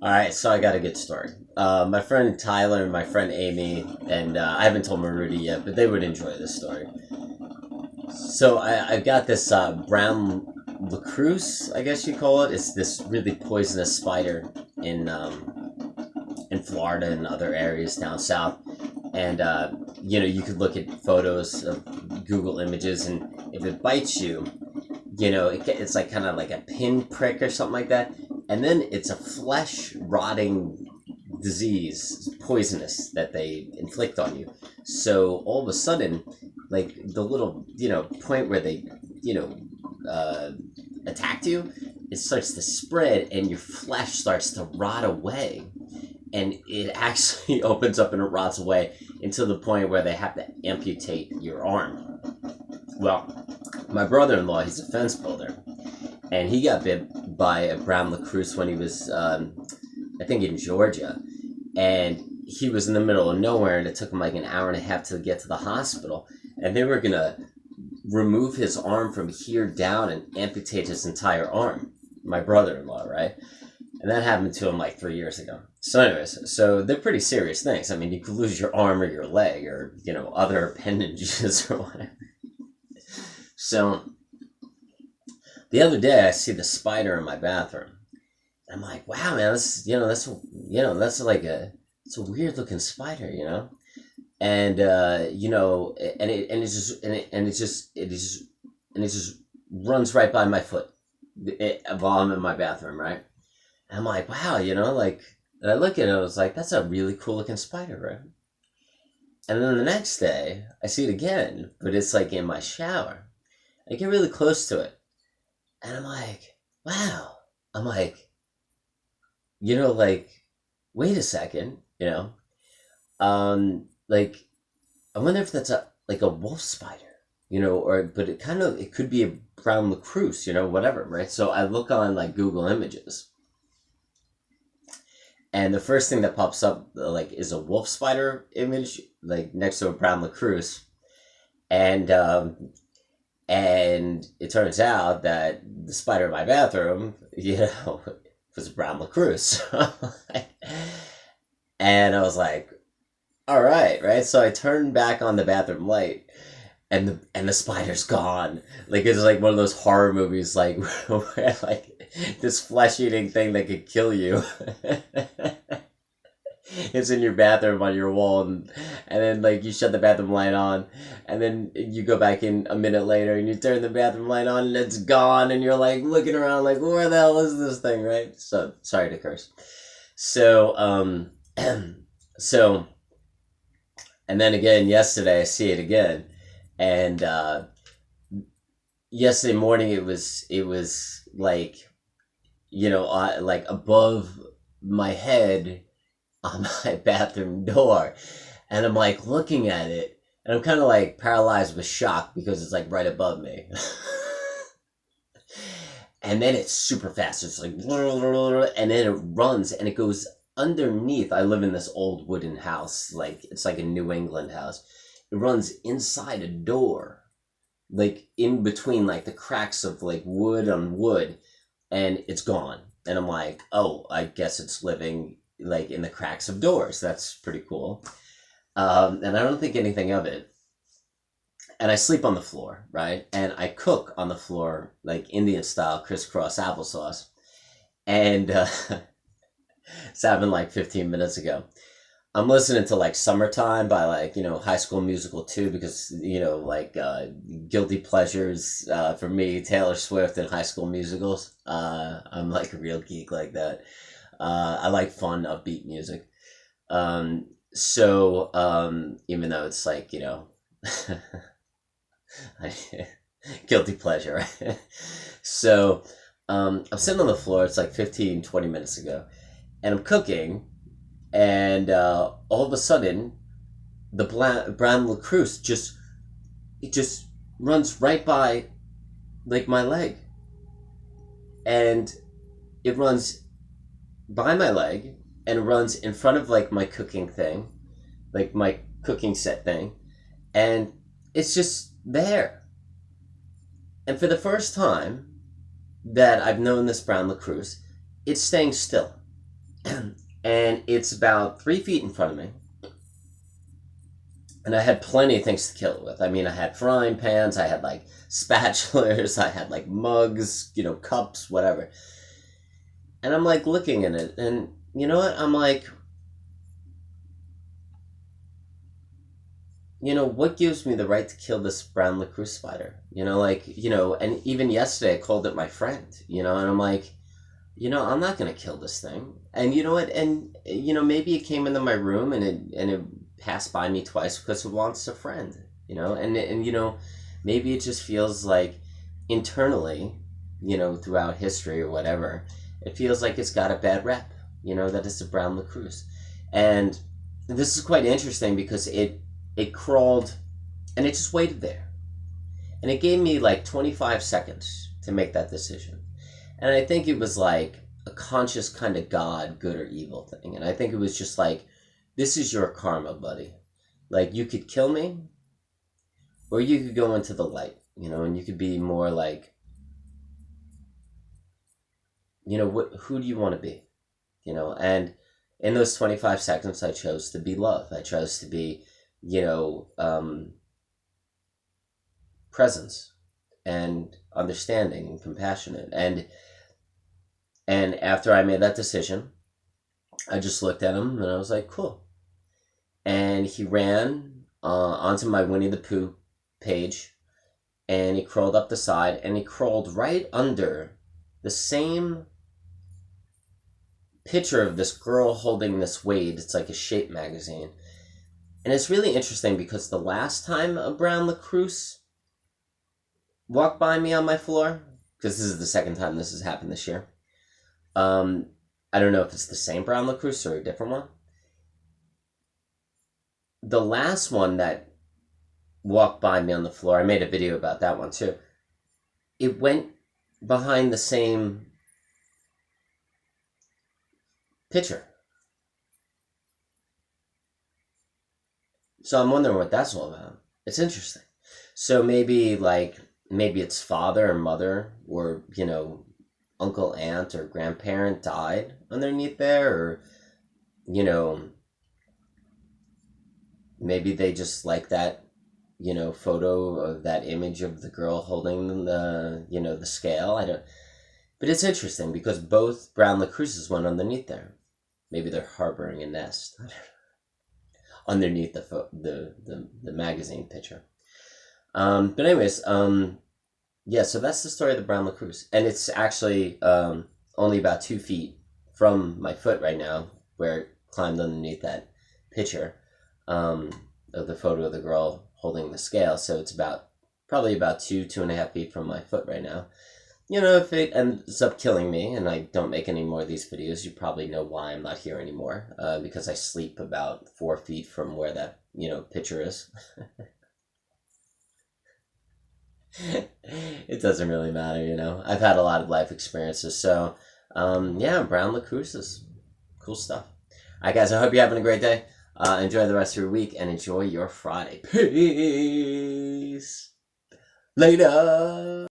All right, so I got a good story. My friend Tyler and my friend Amy, and I haven't told Marudy yet, but they would enjoy this story. So I got this brown Recluse, I guess you call it. It's this really poisonous spider in in Florida and other areas down south. And you could look at photos of Google images, and if it bites you, it's like kind of like a pin prick or something like that, and then it's a flesh rotting disease, poisonous, that they inflict on you. So all of a sudden, like the little point where they you know uh, attacked you, it starts to spread, and your flesh starts to rot away, and it actually opens up and it rots away until the point where they have to amputate your arm. Well, my brother-in-law, he's a fence builder, and he got bit by a brown recluse when he was, I think, in Georgia, and he was in the middle of nowhere, and it took him like an hour and a half to get to the hospital, and they were gonna remove his arm from here down and amputate his entire arm. My brother-in-law, right? And that happened to him like 3 years ago. So, anyways, so they're pretty serious things. I mean, you could lose your arm or your leg or other appendages or whatever. So the other day, I see the spider in my bathroom. I'm like, wow, man, that's like it's a weird looking spider, and it just runs right by my foot while I'm in my bathroom, right? And I'm like, wow, like, and I look at it, I was like, that's a really cool looking spider, right? And then the next day, I see it again, but it's like in my shower. I get really close to it, and I'm like, wow. I'm like, like, wait a second, like, I wonder if that's like a wolf spider, but it could be a brown recluse, whatever, right? So I look on like Google Images, and the first thing that pops up like is a wolf spider image, like next to a brown recluse, and it turns out that the spider in my bathroom, was a brown recluse. And I was like, all right, right? So I turned back on the bathroom light, and the spider's gone. Like it's like one of those horror movies, like where like this flesh-eating thing that could kill you. It's in your bathroom on your wall, and then like you shut the bathroom light on, and then you go back in a minute later and you turn the bathroom light on and it's gone, and you're like looking around like, where the hell is this thing, right? So sorry to curse. So so and then again yesterday I see it again, and yesterday morning it was like like above my head on my bathroom door, and I'm like looking at it, and I'm kind of like paralyzed with shock because it's like right above me. And then it's super fast. It's like, and then it runs and it goes underneath. I live in this old wooden house, like it's like a New England house. It runs inside a door, like in between like the cracks of like wood on wood, and it's gone. And I'm like, oh, I guess it's living like in the cracks of doors. That's pretty cool. And I don't think anything of it. And I sleep on the floor, right? And I cook on the floor, like Indian style, crisscross applesauce. And it's happened like 15 minutes ago. I'm listening to like Summertime by like, High School Musical 2 because, like guilty pleasures for me, Taylor Swift and High School Musicals. I'm like a real geek like that. I like fun, upbeat music. Even though it's like, guilty pleasure, right? So, I'm sitting on the floor. It's like 15, 20 minutes ago, and I'm cooking, and all of a sudden, the brown recluse just runs right by, like, my leg, and it runs by my leg and runs in front of like my cooking thing, like my cooking set thing, and it's just there. And for the first time that I've known this brown recluse, it's staying still. And it's about 3 feet in front of me. And I had plenty of things to kill it with. I mean, I had frying pans, I had like spatulas, I had like mugs, cups, whatever. And I'm like looking at it, and you know what? I'm like, what gives me the right to kill this brown Recluse spider? And even yesterday I called it my friend, and I'm like, I'm not gonna kill this thing. And you know what? And maybe it came into my room and it passed by me twice because it wants a friend, and maybe it just feels like internally, throughout history or whatever, it feels like it's got a bad rep, that it's a brown Recluse. And this is quite interesting because it crawled and it just waited there. And it gave me like 25 seconds to make that decision. And I think it was like a conscious kind of God, good or evil thing. And I think it was just like, this is your karma, buddy. Like, you could kill me, or you could go into the light, and you could be more like, who do you want to be? And in those 25 seconds, I chose to be love. I chose to be, presence and understanding and compassionate. And after I made that decision, I just looked at him and I was like, cool. And he ran onto my Winnie the Pooh page, and he crawled up the side, and he crawled right under the same picture of this girl holding this Wade. It's like a Shape magazine. And it's really interesting because the last time a brown Recluse walked by me on my floor, because this is the second time this has happened this year, I don't know if it's the same brown Recluse or a different one. The last one that walked by me on the floor, I made a video about that one too. It went behind the same picture. So I'm wondering what that's all about. It's interesting. So maybe its father or mother or, uncle, aunt, or grandparent died underneath there, or, maybe they just like that, photo of that image of the girl holding the scale. I don't, but it's interesting because both brown Recluses went underneath there. Maybe they're harboring a nest. I don't know. Underneath the magazine picture. But anyways, yeah, so that's the story of the brown Recluse. And it's actually only about 2 feet from my foot right now, where it climbed underneath that picture of the photo of the girl holding the scale. So it's probably about 2.5 feet from my foot right now. If it ends up killing me and I don't make any more of these videos, you probably know why I'm not here anymore. Because I sleep about 4 feet from where that, picture is. It doesn't really matter, I've had a lot of life experiences. So, yeah, brown Recluses. Cool stuff. All right, guys, I hope you're having a great day. Enjoy the rest of your week and enjoy your Friday. Peace. Later.